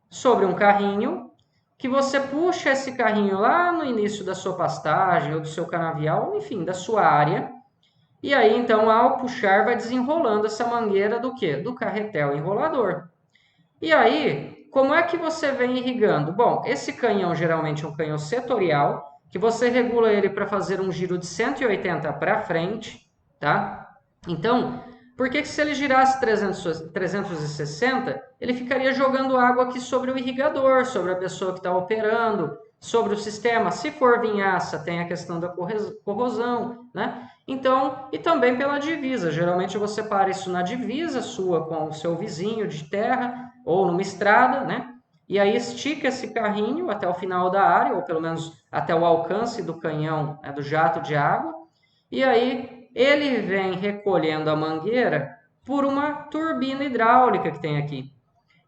sobre um carrinho, que você puxa esse carrinho lá no início da sua pastagem ou do seu canavial, enfim, da sua área. E aí, então, ao puxar, vai desenrolando essa mangueira do quê? Do carretel enrolador. E aí, como é que você vem irrigando? Bom, esse canhão geralmente é um canhão setorial, que você regula ele para fazer um giro de 180 para frente, tá? Então, por que se ele girasse 360, ele ficaria jogando água aqui sobre o irrigador, sobre a pessoa que está operando, sobre o sistema? Se for vinhaça, tem a questão da corrosão, né? Então, e também pela divisa. Geralmente você para isso na divisa sua com o seu vizinho de terra ou numa estrada, né? E aí estica esse carrinho até o final da área, ou pelo menos até o alcance do canhão, né, do jato de água. E aí ele vem recolhendo a mangueira por uma turbina hidráulica que tem aqui.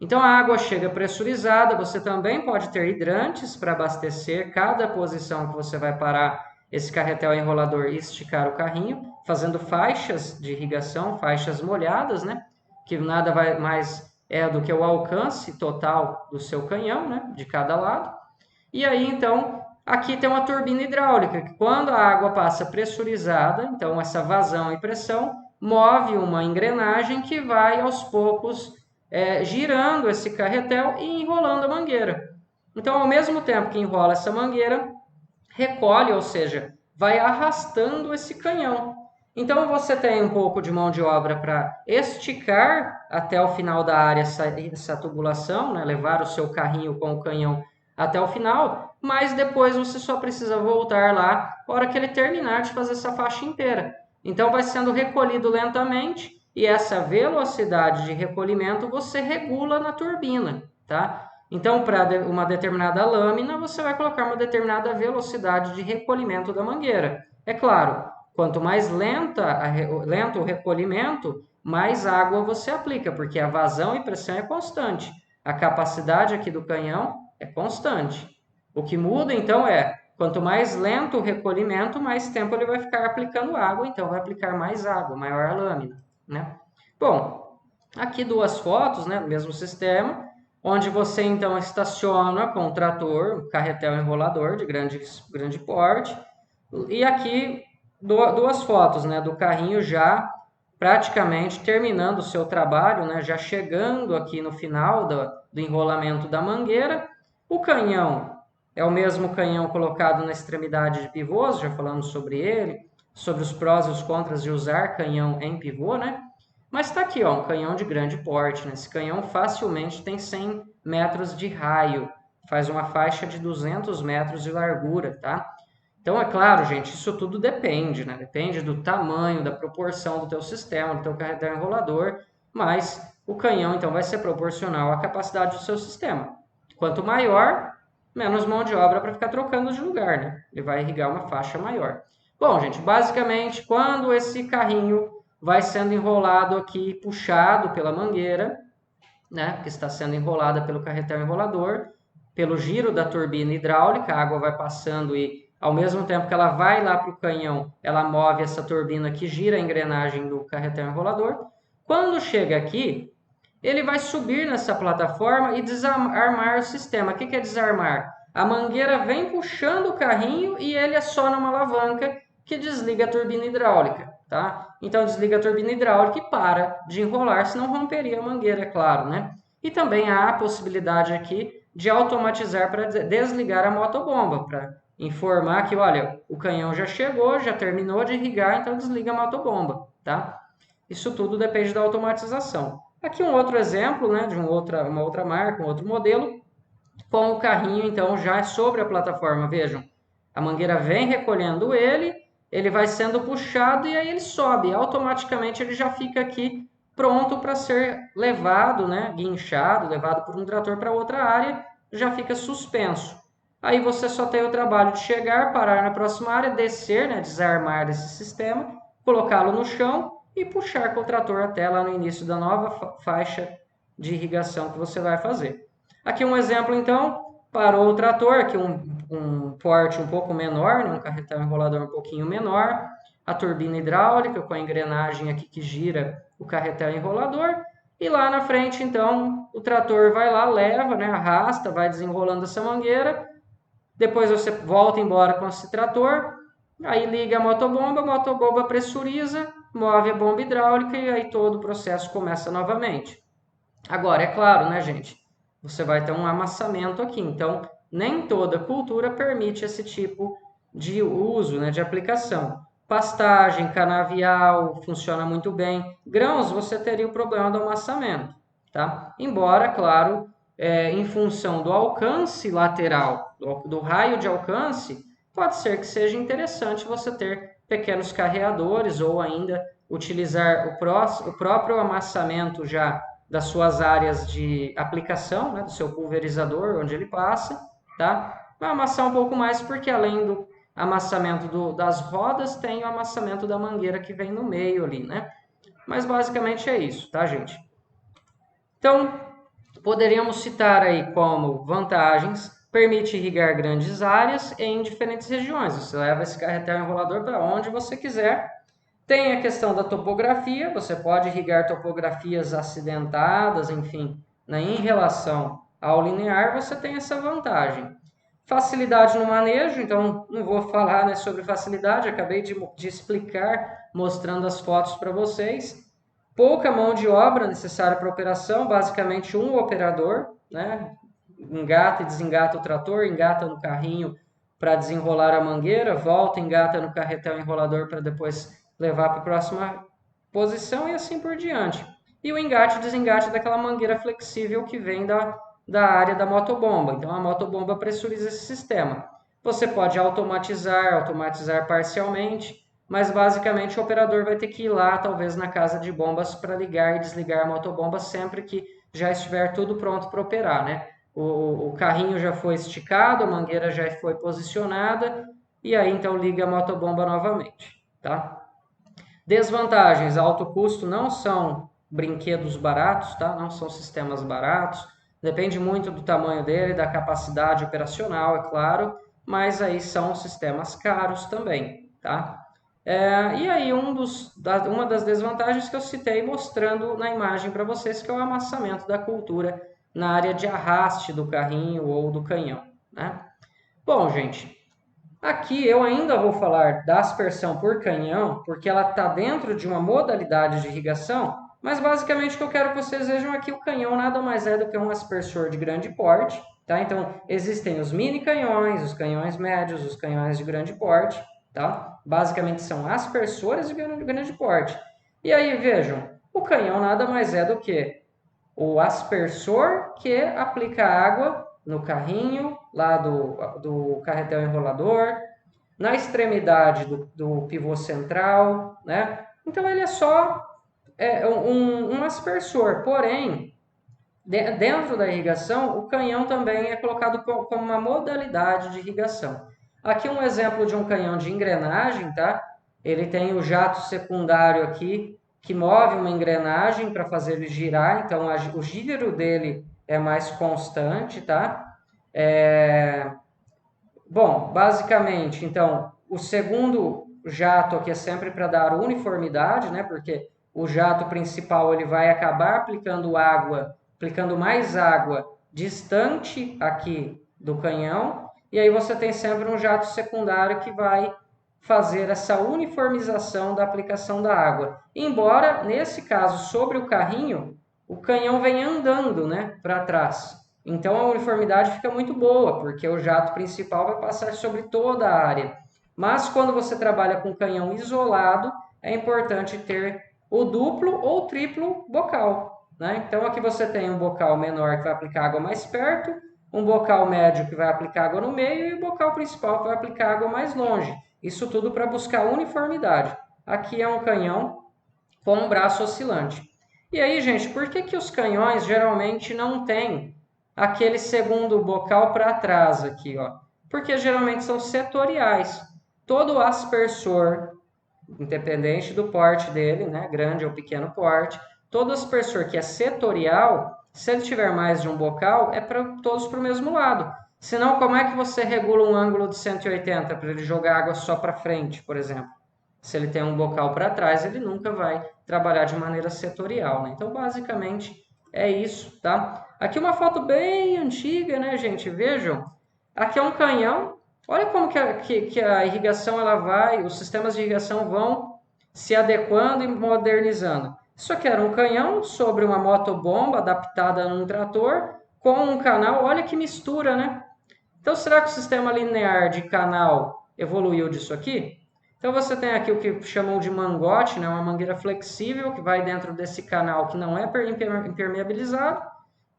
Então a água chega pressurizada, você também pode ter hidrantes para abastecer cada posição que você vai parar esse carretel enrolador e esticar o carrinho, fazendo faixas de irrigação, faixas molhadas, né? Que nada mais é do que o alcance total do seu canhão, né? De cada lado. E aí, então, aqui tem uma turbina hidráulica, que quando a água passa pressurizada, então essa vazão e pressão, move uma engrenagem que vai aos poucos girando esse carretel e enrolando a mangueira. Então, ao mesmo tempo que enrola essa mangueira, recolhe, ou seja, vai arrastando esse canhão. Então, você tem um pouco de mão de obra para esticar até o final da área essa tubulação, né? Levar o seu carrinho com o canhão até o final, mas depois você só precisa voltar lá na hora que ele terminar de fazer essa faixa inteira. Então, vai sendo recolhido lentamente e essa velocidade de recolhimento você regula na turbina, tá? Então, para uma determinada lâmina, você vai colocar uma determinada velocidade de recolhimento da mangueira. É claro, quanto mais lento o recolhimento, mais água você aplica, porque a vazão e pressão é constante. A capacidade aqui do canhão é constante. O que muda, então, é quanto mais lento o recolhimento, mais tempo ele vai ficar aplicando água, então vai aplicar mais água, maior a lâmina, né? Bom, aqui duas fotos, né, do mesmo sistema, onde você então estaciona com o trator, um carretel enrolador de grande porte, e aqui duas fotos, né, do carrinho já praticamente terminando o seu trabalho, né, já chegando aqui no final do enrolamento da mangueira. O canhão é o mesmo canhão colocado na extremidade de pivôs, já falamos sobre ele, sobre os prós e os contras de usar canhão em pivô, né? Mas está aqui, ó, um canhão de grande porte, né? Esse canhão facilmente tem 100 metros de raio, faz uma faixa de 200 metros de largura, tá? Então, é claro, gente, isso tudo depende, né? Depende do tamanho, da proporção do teu sistema, do teu carretel enrolador, mas o canhão, então, vai ser proporcional à capacidade do seu sistema. Quanto maior, menos mão de obra para ficar trocando de lugar, né? Ele vai irrigar uma faixa maior. Bom, gente, basicamente, quando esse carrinho vai sendo enrolado aqui, puxado pela mangueira, né? Que está sendo enrolada pelo carretel enrolador, pelo giro da turbina hidráulica, a água vai passando e ao mesmo tempo que ela vai lá para o canhão, ela move essa turbina que gira a engrenagem do carretel enrolador. Quando chega aqui, ele vai subir nessa plataforma e desarmar o sistema. O que é desarmar? A mangueira vem puxando o carrinho e ele aciona uma alavanca que desliga a turbina hidráulica, tá? Então desliga a turbina hidráulica e para de enrolar, senão romperia a mangueira, é claro, né? E também há a possibilidade aqui de automatizar para desligar a motobomba, para informar que, olha, o canhão já chegou, já terminou de irrigar, então desliga a motobomba, tá? Isso tudo depende da automatização. Aqui um outro exemplo, né, de uma outra marca, um outro modelo, com o carrinho, então, já é sobre a plataforma. Vejam, a mangueira vem recolhendo ele, ele vai sendo puxado e aí ele sobe. Automaticamente ele já fica aqui pronto para ser levado, né, guinchado, levado por um trator para outra área, já fica suspenso. Aí você só tem o trabalho de chegar, parar na próxima área, descer, né, desarmar esse sistema, colocá-lo no chão e puxar com o trator até lá no início da nova faixa de irrigação que você vai fazer. Aqui um exemplo, então, parou o trator, aqui um porte um pouco menor, né, um carretel enrolador um pouquinho menor, a turbina hidráulica com a engrenagem aqui que gira o carretel enrolador, e lá na frente, então, o trator vai lá, leva, né, arrasta, vai desenrolando essa mangueira, depois você volta embora com esse trator, aí liga a motobomba pressuriza, move a bomba hidráulica e aí todo o processo começa novamente. Agora, é claro, né, gente? Você vai ter um amassamento aqui, então nem toda cultura permite esse tipo de uso, né, de aplicação. Pastagem, canavial, funciona muito bem. Grãos, você teria o problema do amassamento, tá? Embora, claro, em função do alcance lateral, do raio de alcance, pode ser que seja interessante você ter pequenos carreadores ou ainda utilizar o próprio amassamento já das suas áreas de aplicação, né, do seu pulverizador, onde ele passa, tá? Vai amassar um pouco mais porque além do amassamento das rodas, tem o amassamento da mangueira que vem no meio ali, né? Mas basicamente é isso, tá, gente? Então, poderíamos citar aí como vantagens: permite irrigar grandes áreas em diferentes regiões. Você leva esse carretel enrolador para onde você quiser. Tem a questão da topografia, você pode irrigar topografias acidentadas, enfim, né, em relação ao linear, você tem essa vantagem. Facilidade no manejo, então não vou falar, né, sobre facilidade, acabei de explicar, mostrando as fotos para vocês. Pouca mão de obra necessária para a operação, basicamente um operador, né, engata e desengata o trator, engata no carrinho para desenrolar a mangueira, volta, engata no carretel enrolador para depois levar para a próxima posição e assim por diante. E o engate e desengate daquela mangueira flexível que vem da área da motobomba. Então a motobomba pressuriza esse sistema. Você pode automatizar parcialmente, mas basicamente o operador vai ter que ir lá, talvez na casa de bombas, para ligar e desligar a motobomba sempre que já estiver tudo pronto para operar, né? O carrinho já foi esticado, a mangueira já foi posicionada, e aí então liga a motobomba novamente, tá? Desvantagens: alto custo, não são brinquedos baratos, tá? Não são sistemas baratos, depende muito do tamanho dele, da capacidade operacional, é claro, mas aí são sistemas caros também, tá? E aí uma das desvantagens que eu citei mostrando na imagem para vocês, que é o amassamento da cultura na área de arraste do carrinho ou do canhão, né? Bom, gente, aqui eu ainda vou falar da aspersão por canhão, porque ela está dentro de uma modalidade de irrigação, mas basicamente o que eu quero que vocês vejam aqui, o canhão nada mais é do que um aspersor de grande porte, tá? Então, existem os mini canhões, os canhões médios, os canhões de grande porte, tá? Basicamente são aspersores de grande porte. E aí, vejam, o canhão nada mais é do que o aspersor que aplica água no carrinho, lá do carretel enrolador, na extremidade do pivô central, né? Então ele é só um aspersor, porém, dentro da irrigação, o canhão também é colocado como uma modalidade de irrigação. Aqui um exemplo de um canhão de engrenagem, tá? Ele tem o jato secundário aqui, que move uma engrenagem para fazer ele girar, então o giro dele é mais constante, tá? Bom, basicamente, então, o segundo jato aqui é sempre para dar uniformidade, né? Porque o jato principal ele vai acabar aplicando mais água distante aqui do canhão, e aí você tem sempre um jato secundário que vai fazer essa uniformização da aplicação da água. Embora, nesse caso, sobre o carrinho, o canhão vem andando, né, para trás. Então a uniformidade fica muito boa, porque o jato principal vai passar sobre toda a área. Mas quando você trabalha com canhão isolado, é importante ter o duplo ou triplo bocal, né? Então aqui você tem um bocal menor que vai aplicar água mais perto, um bocal médio que vai aplicar água no meio e o bocal principal que vai aplicar água mais longe. Isso tudo para buscar uniformidade. Aqui é um canhão com um braço oscilante. E aí, gente, por que que os canhões geralmente não têm aquele segundo bocal para trás aqui, ó? Porque geralmente são setoriais. Todo aspersor, independente do porte dele, né, grande ou pequeno porte, todo aspersor que é setorial, se ele tiver mais de um bocal, é para todos para o mesmo lado. Senão, como é que você regula um ângulo de 180 para ele jogar água só para frente, por exemplo? Se ele tem um bocal para trás, ele nunca vai trabalhar de maneira setorial, né? Então, basicamente, é isso, tá? Aqui uma foto bem antiga, né, gente? Vejam, aqui é um canhão. Olha como que a irrigação ela vai, os sistemas de irrigação vão se adequando e modernizando. Isso aqui era um canhão sobre uma motobomba adaptada num trator com um canal. Olha que mistura, né? Então, será que o sistema linear de canal evoluiu disso aqui? Então, você tem aqui o que chamam de mangote, né? Uma mangueira flexível que vai dentro desse canal que não é impermeabilizado,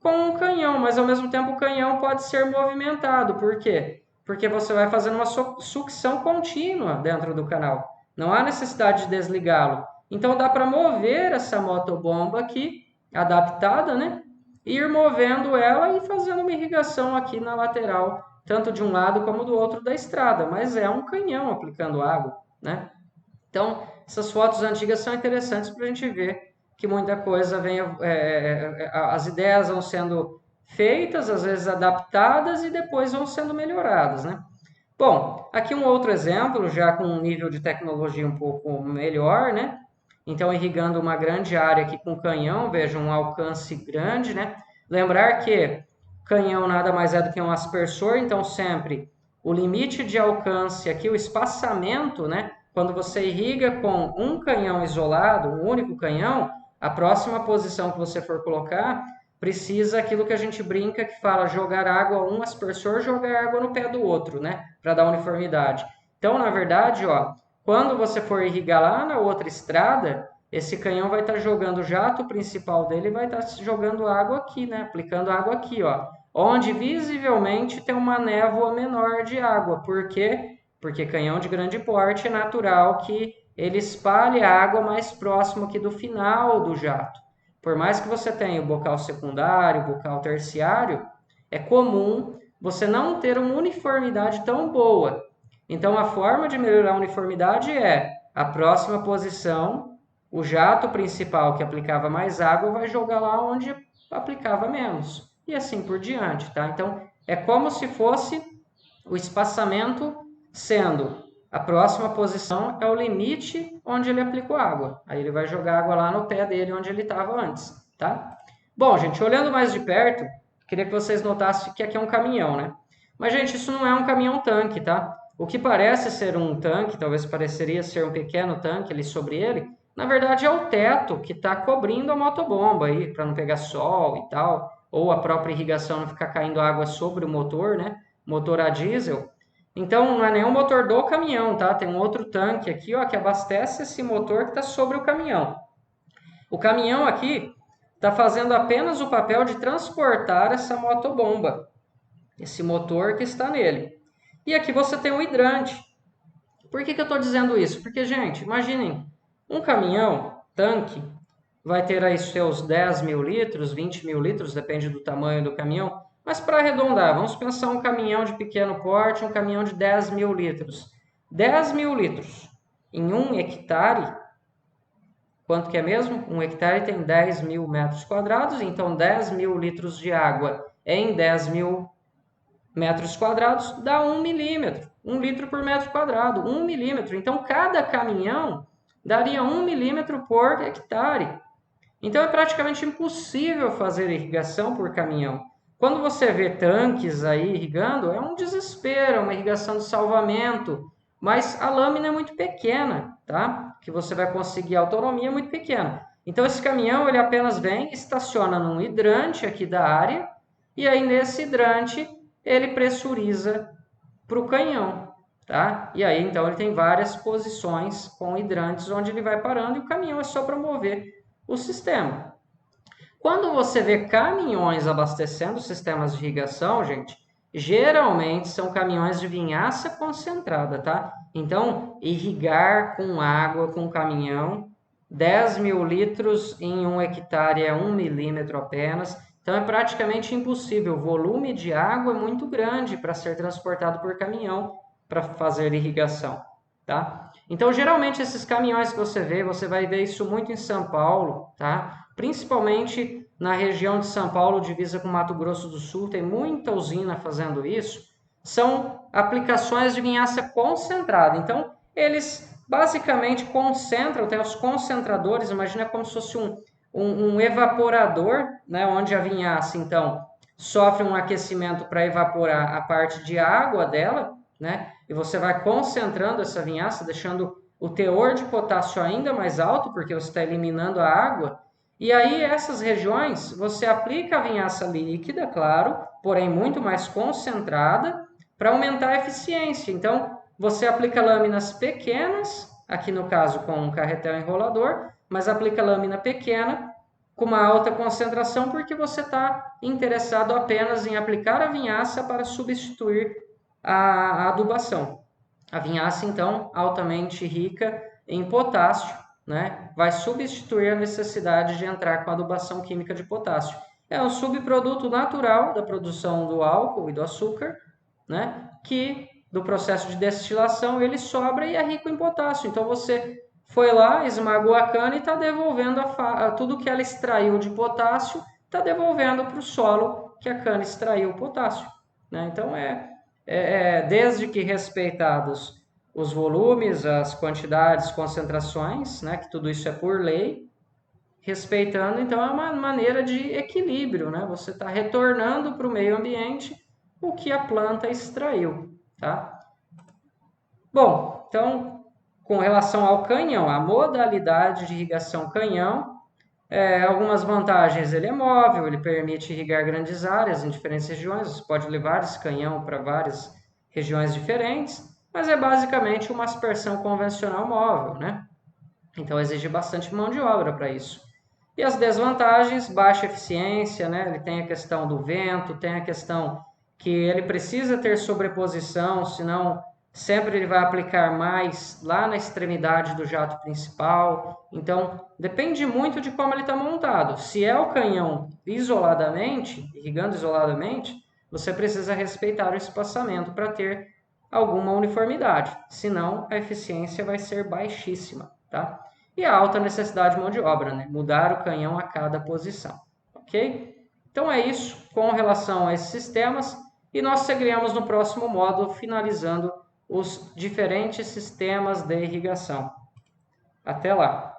com um canhão, mas ao mesmo tempo o canhão pode ser movimentado. Por quê? Porque você vai fazendo uma sucção contínua dentro do canal. Não há necessidade de desligá-lo. Então, dá para mover essa motobomba aqui, adaptada, né? E ir movendo ela e fazendo uma irrigação aqui na lateral, tanto de um lado como do outro da estrada, mas é um canhão aplicando água, né? Então, essas fotos antigas são interessantes para a gente ver que muita coisa vem, as ideias vão sendo feitas, às vezes adaptadas e depois vão sendo melhoradas, né? Bom, aqui um outro exemplo, já com um nível de tecnologia um pouco melhor, né? Então, irrigando uma grande área aqui com canhão, veja, um alcance grande, né? Lembrar que canhão nada mais é do que um aspersor, então sempre o limite de alcance aqui, o espaçamento, né? Quando você irriga com um canhão isolado, um único canhão, a próxima posição que você for colocar precisa aquilo que a gente brinca que fala jogar água um aspersor, jogar água no pé do outro, né? Para dar uniformidade. Então, na verdade, ó, quando você for irrigar lá na outra estrada, esse canhão vai estar jogando o jato principal dele, vai estar jogando água aqui, né? Aplicando água aqui, ó. Onde visivelmente tem uma névoa menor de água. Por quê? Porque canhão de grande porte é natural que ele espalhe a água mais próximo aqui do final do jato. Por mais que você tenha o bocal secundário, o bocal terciário, é comum você não ter uma uniformidade tão boa. Então, a forma de melhorar a uniformidade é a próxima posição, o jato principal que aplicava mais água vai jogar lá onde aplicava menos. E assim por diante, tá? Então, é como se fosse o espaçamento sendo a próxima posição é o limite onde ele aplicou água. Aí ele vai jogar água lá no pé dele onde ele estava antes, tá? Bom, gente, olhando mais de perto, queria que vocês notassem que aqui é um caminhão, né? Mas, gente, isso não é um caminhão-tanque, tá? O que parece ser um tanque, talvez pareceria ser um pequeno tanque ali sobre ele, na verdade é o teto que está cobrindo a motobomba aí, para não pegar sol e tal, ou a própria irrigação não ficar caindo água sobre o motor, né? Motor a diesel. Então, não é nenhum motor do caminhão, tá? Tem um outro tanque aqui, ó, que abastece esse motor que está sobre o caminhão. O caminhão aqui está fazendo apenas o papel de transportar essa motobomba, esse motor que está nele. E aqui você tem um hidrante. Por que eu estou dizendo isso? Porque, gente, imaginem, um caminhão, tanque, vai ter aí seus 10 mil litros, 20 mil litros, depende do tamanho do caminhão. Mas para arredondar, vamos pensar um caminhão de pequeno porte, um caminhão de 10 mil litros. 10 mil litros em 1 hectare, quanto que é mesmo? 1 hectare tem 10 mil metros quadrados, então 10 mil litros de água em 10 mil metros quadrados dá 1 milímetro. 1 litro por metro quadrado, 1 milímetro. Então, cada caminhão daria 1 milímetro por hectare. Então, é praticamente impossível fazer irrigação por caminhão. Quando você vê tanques aí irrigando, é um desespero, é uma irrigação de salvamento, mas a lâmina é muito pequena, tá? Que você vai conseguir, a autonomia é muito pequena. Então, esse caminhão, ele apenas vem, estaciona num hidrante aqui da área, e aí nesse hidrante, ele pressuriza para o canhão. tá? E aí, então, ele tem várias posições com hidrantes onde ele vai parando e o caminhão é só para mover o sistema. Quando você vê caminhões abastecendo sistemas de irrigação, gente, geralmente são caminhões de vinhaça concentrada, tá? Então, irrigar com água com caminhão, 10.000 litros em 1 hectare é 1 milímetro apenas. Então, é praticamente impossível. O volume de água é muito grande para ser transportado por caminhão para fazer irrigação, tá? Então, geralmente, esses caminhões que você vai ver isso muito em São Paulo, tá? Principalmente na região de São Paulo, divisa com Mato Grosso do Sul, tem muita usina fazendo isso. São aplicações de vinhaça concentrada. Então, eles basicamente concentram, tem os concentradores, imagina como se fosse um evaporador, né, onde a vinhaça, então, sofre um aquecimento para evaporar a parte de água dela, né, e você vai concentrando essa vinhaça, deixando o teor de potássio ainda mais alto, porque você está eliminando a água. E aí, essas regiões, você aplica a vinhaça líquida, claro, porém muito mais concentrada, para aumentar a eficiência. Então, você aplica lâminas pequenas, aqui no caso com um carretel enrolador, mas aplica lâmina pequena com uma alta concentração porque você está interessado apenas em aplicar a vinhaça para substituir a adubação. A vinhaça, então, altamente rica em potássio, né, vai substituir a necessidade de entrar com a adubação química de potássio. É um subproduto natural da produção do álcool e do açúcar, né, que do processo de destilação ele sobra e é rico em potássio. Então você foi lá, esmagou a cana e está devolvendo tudo que ela extraiu de potássio, está devolvendo para o solo que a cana extraiu o potássio, né? Então desde que respeitados os volumes, as quantidades, concentrações, né, que tudo isso é por lei, respeitando, então é uma maneira de equilíbrio, né? Você está retornando para o meio ambiente o que a planta extraiu, tá? Bom, então, com relação ao canhão, a modalidade de irrigação canhão, algumas vantagens, ele é móvel, ele permite irrigar grandes áreas em diferentes regiões, você pode levar esse canhão para várias regiões diferentes, mas é basicamente uma aspersão convencional móvel, né? Então exige bastante mão de obra para isso. E as desvantagens, baixa eficiência, né? Ele tem a questão do vento, tem a questão que ele precisa ter sobreposição, senão sempre ele vai aplicar mais lá na extremidade do jato principal. Então, depende muito de como ele está montado. Se é o canhão isoladamente, irrigando isoladamente, você precisa respeitar o espaçamento para ter alguma uniformidade. Senão, a eficiência vai ser baixíssima, tá? E a alta necessidade de mão de obra, né? Mudar o canhão a cada posição, ok? Então é isso com relação a esses sistemas e nós seguiremos no próximo módulo finalizando os diferentes sistemas de irrigação. Até lá!